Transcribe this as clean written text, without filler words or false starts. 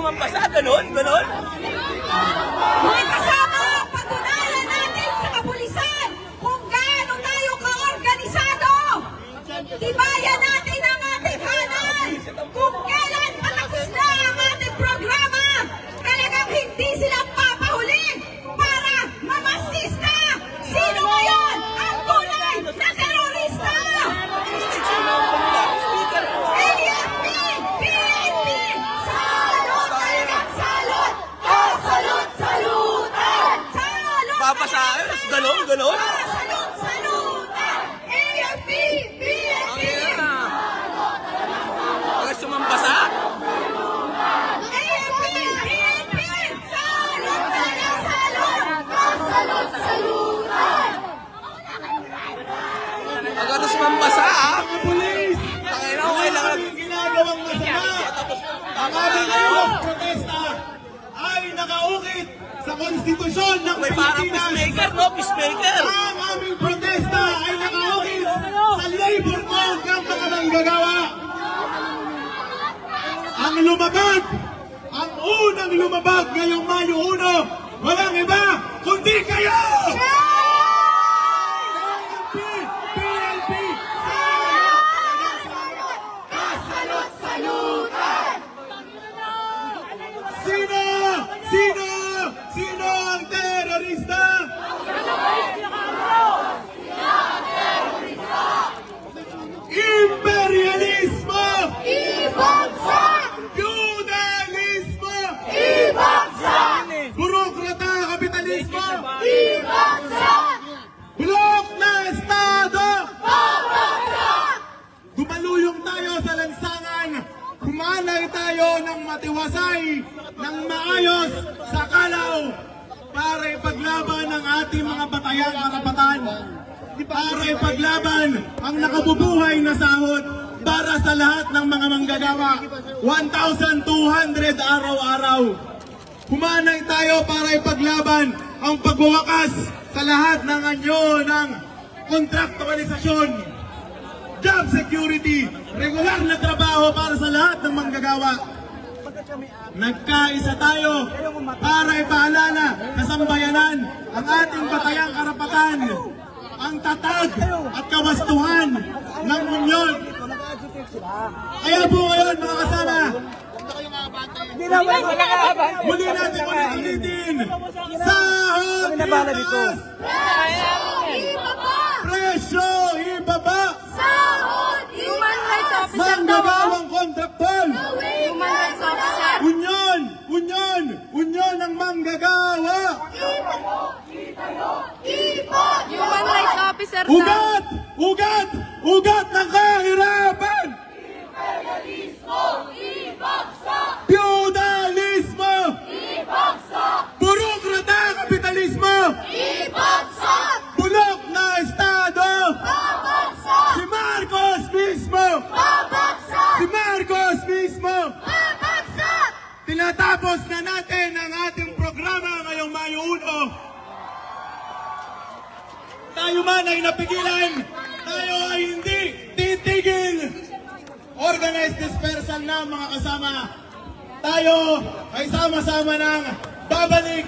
sumambasa, ganon. May kasama, patunayan natin sa kapulisan kung gaano tayo kaorganisado. Tibayan natin ang ating hanay. Kung kailan patapos na ang ating programa, talagang hindi sila papahuli para mamasista. Sino ngayon ang tunay na terorista? AFP! PNP! Salot! Talagang salot! Salutan! Salot! Babasa, ganon. Salutan! AFP! PNP! Bakit sumambasa? AFP! PNP! Salot! Talagang salot! Salutan! Agad na sumambasa, ha? Police! Tangina ko, kailangan. Ginagawang masama! Ang aming ilang protesta ay nakaukit sa konstitusyon ng May parang Pilipinas. peacemaker, no? Peacemaker. Ang aming protesta ay nakaukit sa labor code ng mga manggagawa. Ang lumabag, ang unang lumabag ngayong Mayo 1, walang iba kundi kayo! PNP! Salutan! Sino ang terorista? Imperialismo! Ibagsak! Feudalismo! Ibagsak! Burokrata, kapitalismo! Ibagsak! Blok na Estado! Babagsak! Dumaluyong tayo sa lansangan, humanay tayo ng matiwasay, ng maayos sa kalaw para ipaglaban ang ating mga batayang karapatan, para ipaglaban ang nakabubuhay na sahod para sa lahat ng mga manggagawa, 1,200 araw-araw. Humanay tayo para ipaglaban ang pagwawakas sa lahat ng anyo ng kontraktualisasyon, job security, regular na trabaho para sa lahat ng manggagawa. Nagkaisa tayo para ipaalala sa sambayanan ang ating batayang karapatan, ang tatag at kawastuhan ng unyon. Kaya po ngayon mga kasama, muli natin ulitin, sahod itaas, Ibaba! presyo ibaba, Sahod! Human Rights Officer manggagawang kontraktor, Human Rights Officer! unyon ng manggagawa, Human Rights Officer daw! ugat ng kahirapan, feudalismo, burokrata, kapitalismo, Ibagsak! bulok na estado, Babagsak! si Marcos mismo, Babagsak! tinatapos na natin ang ating programa ngayong Mayo 1. Tayo man ay napigilan, tayo ay hindi titigil. Organized dispersal na mga kasama. Tayo ay sama-sama ng babalik